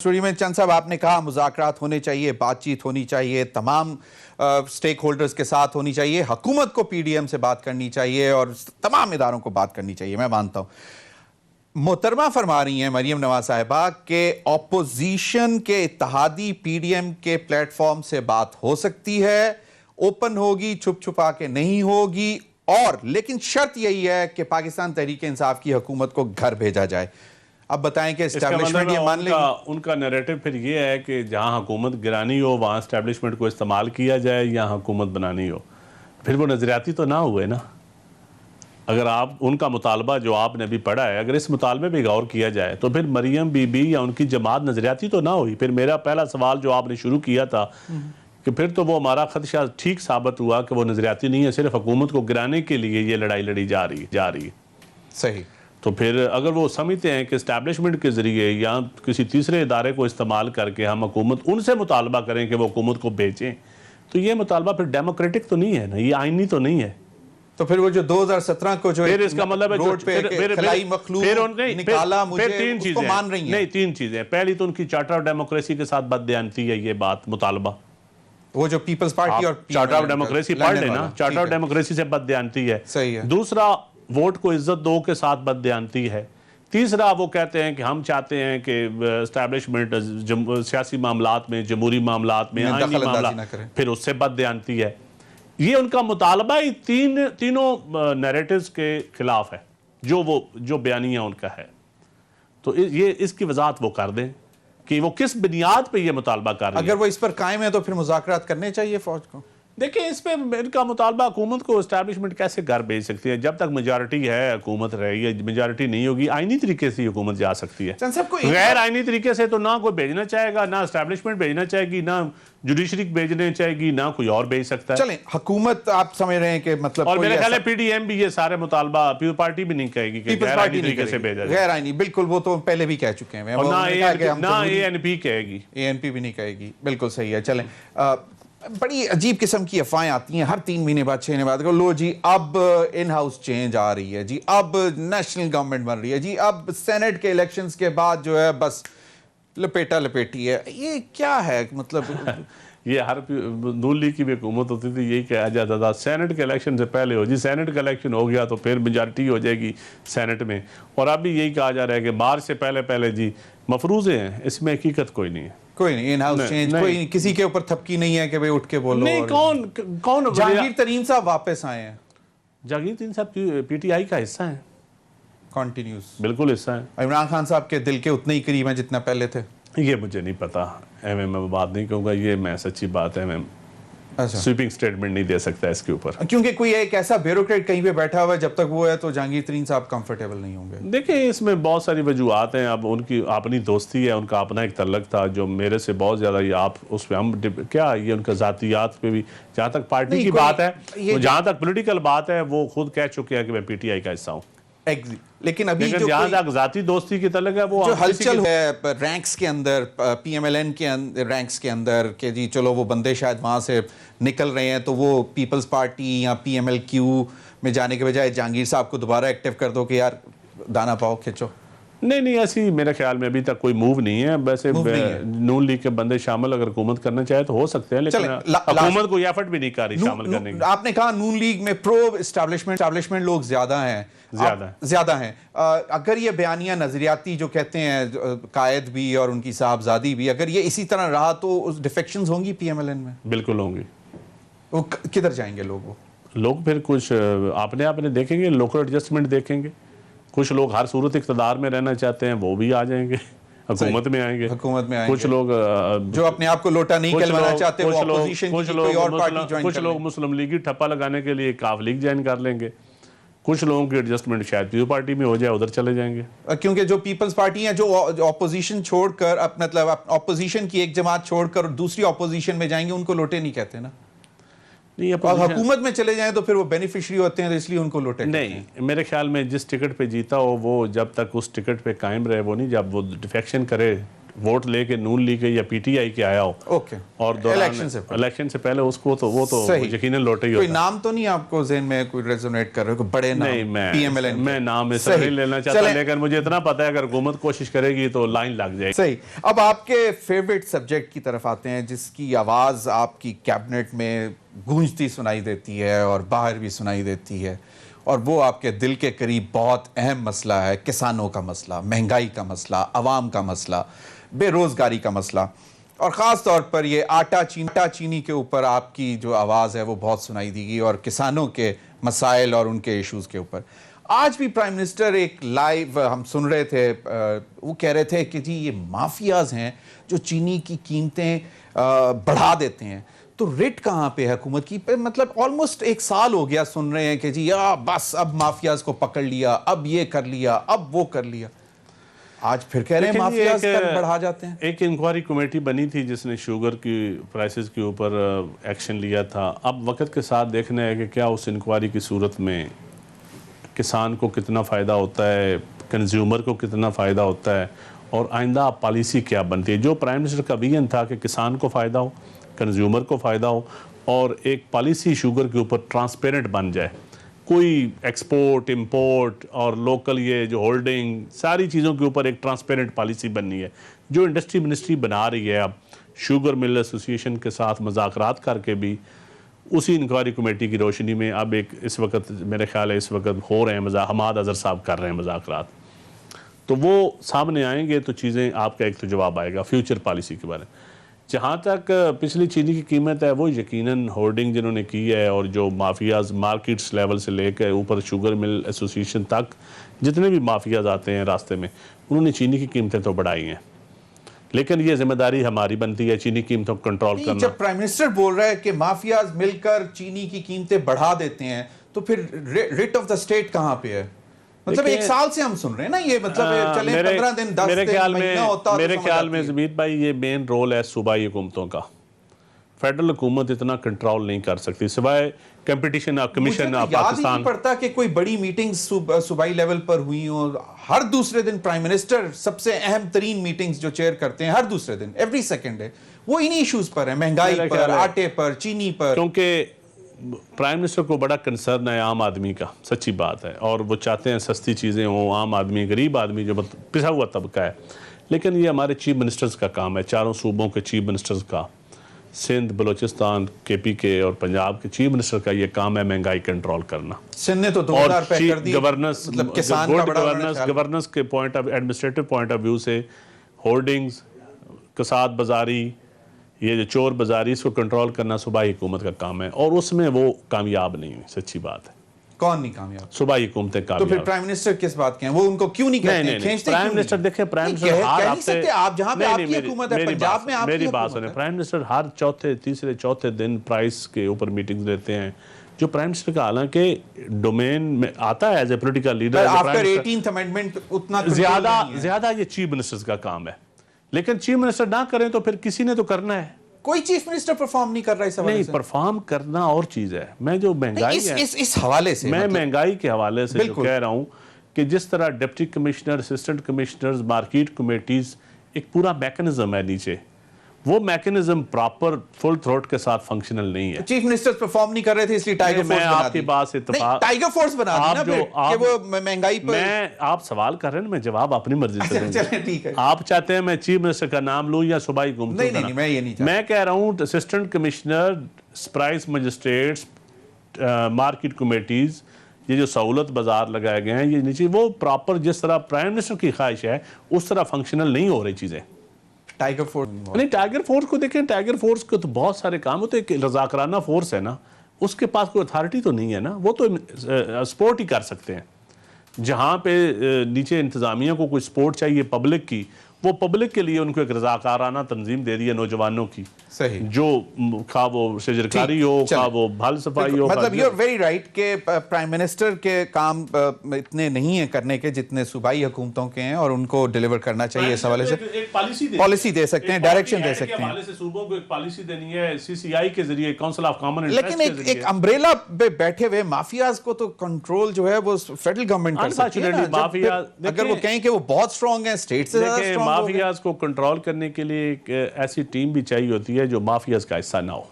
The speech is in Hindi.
स्टोरी में चंद साहब आपने कहा मुज़ाकरात होने चाहिए, बातचीत होनी चाहिए, तमाम स्टेक होल्डर्स के साथ होनी चाहिए, हुकूमत को पीडीएम से बात करनी चाहिए और तमाम इदारों को बात करनी चाहिए। मैं मानता हूँ, मोहतरमा फरमा रही हैं मरियम नवाज साहिबा के ऑपोजिशन के इत्तेहादी पीडीएम के प्लेटफॉर्म से बात हो सकती है, ओपन होगी, छुप छुपा के नहीं होगी, और लेकिन शर्त यही है कि पाकिस्तान तहरीक इंसाफ की हुकूमत को घर भेजा जाए। अब बताएं कि एस्टैब्लिशमेंट ये मान लेगी। उनका नैरेटिव फिर ये है कि जहां हुकूमत गिरानी हो वहां एस्टैब्लिशमेंट को इस्तेमाल किया जाए या हुकूमत बनानी हो। फिर वो नजरियाती तो ना हुए ना। अगर आप उनका मुतालबा जो आपने अभी पढ़ा है, अगर इस मुतालबे पे गौर किया जाए तो फिर मरियम बीबी या उनकी जमात नजरियाती तो ना हुई। फिर मेरा पहला सवाल जो आपने शुरू किया था कि फिर तो वो हमारा खदशा ठीक साबित हुआ कि वो नजरियाती नहीं है, सिर्फ हुकूमत को गिराने के लिए ये लड़ाई लड़ी जा रही है। सही। तो फिर अगर वो समझते हैं कि इस्टेब्लिशमेंट के ज़रिए या किसी तीसरे इदारे को इस्तेमाल करके हम हुकूमत उनसे मुतालबा करें कि वो हुकूमत को भेजें, तो ये मुतालबा फिर डेमोक्रेटिक तो नहीं है ना, ये आइनी तो नहीं है। तो फिर वो जो 2017 को जो फिर इसका मतलब है रोड पे खिलाई मखलूक निकाला, मुझे तीन चीजें मान रही हैं। नहीं, तीन चीजें। पहली तो उनकी चार्टर ऑफ डेमोक्रेसी के साथ बददयानती है ये बात, मुतालबा। वो जो पीपल्स पार्टी और चार्टर ऑफ डेमोक्रेसी पढ़ लेना, चार्टर ऑफ डेमोक्रेसी से बददयानती है। सही है। दूसरा, वोट को इज्जत दो के साथ बददयानती है। तीसरा, वो कहते हैं कि हम चाहते हैं कि एस्टैब्लिशमेंट सियासी मामलात में, जमहूरी मामलात में, आईनी मामलात, फिर उससे बददयानती है। ये उनका मुतालबा ही तीनों नैरेटिव्स के खिलाफ है जो बयानिया उनका है। तो ये इसकी वजाहत वो कर दें कि वो किस बुनियाद पे ये मुतालबा कर रहे हैं। अगर वो इस पर कायम है तो फिर मुज़ाकरात करने चाहिए फौज को। देखिए, इस पे इनका मुतालबा हुकूमत को एस्टैब्लिशमेंट कैसे घर भेज सकती है? जब तक मेजॉरिटी है, हुकूमत रही है, मेजॉरिटी नहीं होगी, आईनी तरीके से हुकूमत जा सकती है। गैर आईनी तरीके से तो ना कोई भेजना चाहेगा, ना एस्टैब्लिशमेंट भेजना चाहेगी, ना जुडिशरी भेजने चाहेगी, ना कोई और भेज सकता है। चलें, हुकूमत आप समझ रहे हैं कि मतलब, और मेरे ख्याल है पीडीएम भी ये सारे मुतालबा, पीपल पार्टी भी नहीं कहेगी कि गैर आईनी तरीके से भेजा जाए। गैर आईनी, बिल्कुल, वो तो पहले भी कह चुके हैं। ना एएनपी कहेगी, एएनपी भी नहीं कहेगी। बिल्कुल सही है। चलें, बड़ी अजीब किस्म की अफवाहें आती हैं हर 3 महीने बाद, 6 महीने बाद। लो जी, अब इन हाउस चेंज आ रही है जी, अब नेशनल गवर्नमेंट बन रही है जी, अब सेनेट के इलेक्शंस के बाद जो है बस लपेटा लपेटी है। ये क्या है मतलब? ये हर नून लीग की भी हुकूमत होती थी, यही कहा जाता था सेनेट के इलेक्शन से पहले हो जी, सेनेट का इलेक्शन हो गया तो फिर मेजॉरिटी हो जाएगी सेनेट में। और अब भी यही कहा जा रहा है कि मार्च से पहले पहले जी मफरूज़े हैं, इसमें हकीकत कोई नहीं है। कोई नहीं, इन हाउस चेंज कोई किसी के ऊपर थपकी नहीं है कि भाई उठ के बोलो। नहीं, कौन जहांगीर तरीन साहब वापस आए हैं। जहांगीर तरीन साहब पीटीआई का हिस्सा है, कॉन्टिन्यूस, बिल्कुल हिस्सा है। इमरान खान साहब के दिल के उतने ही करीब हैं जितना पहले थे। ये मुझे नहीं पता, मैं बात नहीं कहूँगा, ये मैं सच्ची बात है, मैं स्वीपिंग स्टेटमेंट नहीं दे सकता इसके ऊपर, क्योंकि कोई एक ऐसा ब्यूरोक्रेट कहीं पे बैठा हुआ है, जब तक वो है तो जहांगीर तरीन साहब कंफर्टेबल नहीं होंगे। देखिए, इसमें बहुत सारी वजूहत हैं। अब उनकी अपनी दोस्ती है, उनका अपना एक तल्लक था जो मेरे से बहुत ज़्यादा, ये आप उस पर हम क्या, ये उनका ज़ातियात पे भी, जहाँ तक पार्टी की बात है, जहाँ तक पोलिटिकल बात है, वो खुद कह चुके हैं कि मैं पीटीआई का हिस्सा हूँ। लेकिन अभी जो जाती दोस्ती की तलक है, वो जो हलचल है रैंक्स के अंदर, पीएमएलएन के रैंक्स के अंदर, कि जी चलो वो बंदे शायद वहाँ से निकल रहे हैं तो वो पीपल्स पार्टी या पीएमएलक्यू में जाने के बजाय जहांगीर साहब को दोबारा एक्टिव कर दो कि यार दाना पाओ खींचो। नहीं, ऐसी मेरे ख्याल में अभी तक कोई मूव नहीं है। वैसे नून लीग के बंदे शामिल अगर हुकूमत करना चाहे तो हो सकते हैं, लेकिन हुकूमत कोई एफर्ट भी नहीं कर रही शामिल करने की। आपने कहा नून लीग में प्रो एस्टैब्लिशमेंट लोग ज्यादा हैं। अगर ये बयानिया नजरियाती जो कहते हैं कायद भी और उनकी साहबजादी भी, अगर ये इसी तरह रहा तो डिफेक्शंस होंगी पीएमएलएन में? बिल्कुल होंगी। वो किधर जाएंगे लोग फिर कुछ आपने देखेंगे, लोकल एडजस्टमेंट देखेंगे। कुछ लोग हर सूरत इक़्तिदार में रहना चाहते हैं, वो भी आ जाएंगे, हुकूमत में आएंगे। कुछ लोग जो अपने आप को लोटा नहीं कहलाना चाहते, वो अपोजिशन की कोई और पार्टी ज्वाइन कर लेंगे। कुछ लोग मुस्लिम लीग की ठप्पा लगाने के लिए काफ लीग ज्वाइन कर लेंगे। कुछ लोगों की एडजस्टमेंट शायद पीपल पार्टी में हो जाए, उधर चले जाएंगे। क्योंकि जो पीपल्स पार्टी है, जो ऑपोजिशन छोड़कर, मतलब ऑपोजिशन की एक जमात छोड़कर दूसरी ऑपोजिशन में जाएंगे, उनको लोटे नहीं कहते ना। नहीं, और हुकूमत में चले जाएं तो फिर वो बेनिफिशियरी होते हैं, तो इसलिए उनको लोटे नहीं। मेरे ख्याल में जिस टिकट पे जीता हो वो जब तक उस टिकट पे कायम रहे, वो नहीं जब वो डिफेक्शन करे वोट लेके नून लीग के या पीटीआई के आया हो ओके और इलेक्शन से पहले उसको तो वो तो यकीनन लौटे ही कोई होता। नाम तो नहीं आपको ज़हन में कोई रेजोनेट कर रहे हो, कोई बड़े नाम? नहीं, पीएमएलएन मैं नाम इस नहीं लेना चाहता, लेकिन मुझे इतना पता है अगर हुकूमत कोशिश करेगी तो लाइन लग जाएगी। सही। अब आपके फेवरेट सब्जेक्ट की तरफ आते हैं, जिसकी आवाज़ आपकी कैबिनेट में गूंजती सुनाई देती है और बाहर भी सुनाई देती है, और वो आपके दिल के करीब बहुत अहम मसला है, किसानों का मसला, महंगाई का मसला, अवाम का मसला, बेरोज़गारी का मसला, और ख़ास तौर पर ये आटा चीनी के ऊपर आपकी जो आवाज़ है वो बहुत सुनाई देगी, और किसानों के मसाइल और उनके इश्यूज़ के ऊपर। आज भी प्राइम मिनिस्टर एक लाइव हम सुन रहे थे, वो कह रहे थे कि जी ये माफियाज हैं जो चीनी की कीमतें बढ़ा देते हैं। तो रेट कहाँ पे है हुकूमत की? मतलब ऑलमोस्ट एक साल हो गया सुन रहे हैं कि जी या बस अब माफियाज को पकड़ लिया, अब ये कर लिया, अब वो कर लिया। आज फिर कह रहे हैं माफियाज बढ़ा जाते हैं। एक इंक्वायरी कमेटी बनी थी जिसने शुगर की प्राइसेस के ऊपर एक्शन लिया था। अब वक्त के साथ देखना है कि क्या उस इंक्वायरी की सूरत में किसान को कितना फ़ायदा होता है, कंज्यूमर को कितना फ़ायदा होता है, और आइंदा पॉलिसी क्या बनती है। जो प्राइम मिनिस्टर का विजन था कि किसान को फ़ायदा हो, कंज्यूमर को फ़ायदा हो, और एक पॉलिसी शुगर के ऊपर ट्रांसपेरेंट बन जाए। कोई एक्सपोर्ट, इंपोर्ट और लोकल ये जो होल्डिंग, सारी चीज़ों के ऊपर एक ट्रांसपेरेंट पॉलिसी बननी है। जो इंडस्ट्री मिनिस्ट्री बना रही है अब शुगर मिल एसोसिएशन के साथ मुज़ाकरात करके भी, उसी इंक्वायरी कमेटी की रोशनी में अब एक इस वक्त मेरे ख्याल है इस वक्त हो रहे हैं, हमाद अजहर साहब कर रहे हैं मुज़ाकरात, तो वो सामने आएंगे तो चीज़ें आपका एक तो जवाब आएगा फ्यूचर पॉलिसी के बारे में। जहाँ तक पिछली चीनी की कीमत है वो यकीनन होर्डिंग जिन्होंने की है, और जो माफियाज मार्केट्स लेवल से लेकर ऊपर शुगर मिल एसोसिएशन तक जितने भी माफियाज आते हैं रास्ते में, उन्होंने चीनी की कीमतें तो बढ़ाई हैं, लेकिन ये जिम्मेदारी हमारी बनती है चीनी कीमतों को कंट्रोल करना। जब प्राइम मिनिस्टर बोल रहा है कि माफियाज मिलकर चीनी की कीमतें बढ़ा देते हैं, तो फिर रेट ऑफ द स्टेट कहाँ पे है? मतलब एक साल से हम सुन रहे हैं ना ये, मतलब चले 15 दिन 10 दिन महीना होता, मेरे ख्याल में ज़मीर भाई ये मेन रोल है सूबाई हुकूमतों का। फेडरल हुकूमत इतना कंट्रोल नहीं कर सकती सिवाय कंपटीशन कमीशन ऑफ पाकिस्तान। नहीं पड़ता कि कोई बड़ी मीटिंग सूबाई लेवल पर हुई हो। हर दूसरे दिन प्राइम मिनिस्टर सबसे अहम तरीन मीटिंग्स जो चेयर करते हैं, हर दूसरे दिन, एवरी सेकंड है, वो इन्हीं इश्यूज पर है, महंगाई पर, आटे पर, चीनी पर। क्योंकि प्राइम मिनिस्टर को बड़ा कंसर्न है आम आदमी का, सच्ची बात है, और वो चाहते हैं सस्ती चीज़ें हों, आम आदमी, गरीब आदमी जो पिसा हुआ तबका है। लेकिन ये हमारे चीफ मिनिस्टर्स का काम है, चारों सूबों के चीफ मिनिस्टर्स का, सिंध, बलूचिस्तान, केपी और पंजाब के चीफ मिनिस्टर का ये काम है महंगाई कंट्रोल करना। सिंध ने तो 2000 रुपए कर दी। गवर्नेंस, मतलब किसान का बड़ा गवर्नेंस के point of administrative point of view से होर्डिंग्स, कसाद बाजारी, ये जो चोर बाजारी, इसको कंट्रोल करना सूबाई हुकूमत का काम है, और उसमें वो कामयाब नहीं हुई, सच्ची बात है। कौन नहीं कामयाब? सूबाई हुकूमतें कामयाब। तो फिर प्राइम मिनिस्टर किस बात के हैं? वो उनको क्यों नहीं कहते हैं? खींचते प्राइम मिनिस्टर देखें, प्राइम मिनिस्टर हर हफ्ते, आप जहां पे आपकी हुकूमत है, पंजाब में आपकी मेरी बात सुने, प्राइम मिनिस्टर हर चौथे, तीसरे, चौथे दिन प्राइस के ऊपर मीटिंग्स लेते हैं, जो प्राइम मिनिस्टर का हालांकि डोमेन में आता है as a political leader. After 18th amendment उतना ज्यादा ये चीफ मिनिस्टर्स का काम है, लेकिन चीफ मिनिस्टर ना करें तो फिर किसी ने तो करना है। कोई चीफ मिनिस्टर परफॉर्म नहीं कर रहा है। नहीं, परफॉर्म करना और चीज है। मैं जो महंगाई है इस हवाले से, मैं महंगाई के हवाले से जो कह रहा हूं कि जिस तरह deputy commissioner, assistant commissioners, market committees, एक पूरा मैकेनिज्म है नीचे, वो मैकेनिज्म प्रॉपर फुल थ्रोट के साथ फंक्शनल नहीं है। चीफ मिनिस्टर परफॉर्म नहीं कर रहे थे, इसलिए टाइगर फोर्स बना दी। आपकी बात से इत्तेफाक, टाइगर फोर्स बना दी ना फिर कि वो महंगाई पर। मैं आप सवाल कर रहे हैं, मैं जवाब अपनी मर्जी से दूंगा। चलिए ठीक है। आप चाहते हैं मैं चीफ मिनिस्टर का नाम लूं या सूबाई हुकूमत? नहीं, मैं ये नहीं चाहता। मैं कह रहा हूं assistant commissioner, price magistrates, market committees, ये जो सहूलत बाजार लगाए गए हैं, ये नीचे वो प्रॉपर जिस तरह प्राइम मिनिस्टर की ख्वाहिश है उस तरह फंक्शनल नहीं हो रही चीजें। टाइगर फोर्स नहीं, टाइगर फोर्स को देखें, टाइगर फोर्स को तो बहुत सारे काम होते हैं। एक रजाकराना फोर्स है ना, उसके पास कोई अथॉरिटी तो नहीं है ना, वो तो सपोर्ट ही कर सकते हैं। जहाँ पे नीचे इंतज़ामिया को कोई सपोर्ट चाहिए पब्लिक की, वो पब्लिक के लिए उनको एक रजाकाराना तंजीम दे दी है नौजवानों की, सही, जो खा वो शजरकारी हो, खा वो भल सफाई हो। मतलब यू आर वेरी राइट कि प्राइम मिनिस्टर के काम इतने नहीं है करने के जितने सूबाई हुकूमतों के हैं, और उनको डिलीवर करना चाहिए। इस हवाले से पॉलिसी दे सकते हैं, डायरेक्शन दे सकते हैं। सूबों को एक पॉलिसी देनी है सीसीआई के जरिए, काउंसिल ऑफ कॉमन इंटरेस्ट, लेकिन एक अम्ब्रेला पे बैठे हुए माफियाज को तो कंट्रोल जो है वो फेडरल गवर्नमेंट कर सकती है ना। अगर वो कहें कि वो बहुत स्ट्रांग है, स्टेट से ज्यादा स्ट्रांग हो गए। माफियाज को कंट्रोल करने के लिए एक ऐसी टीम भी चाहिए होती है जो माफियाज का हिस्सा ना हो।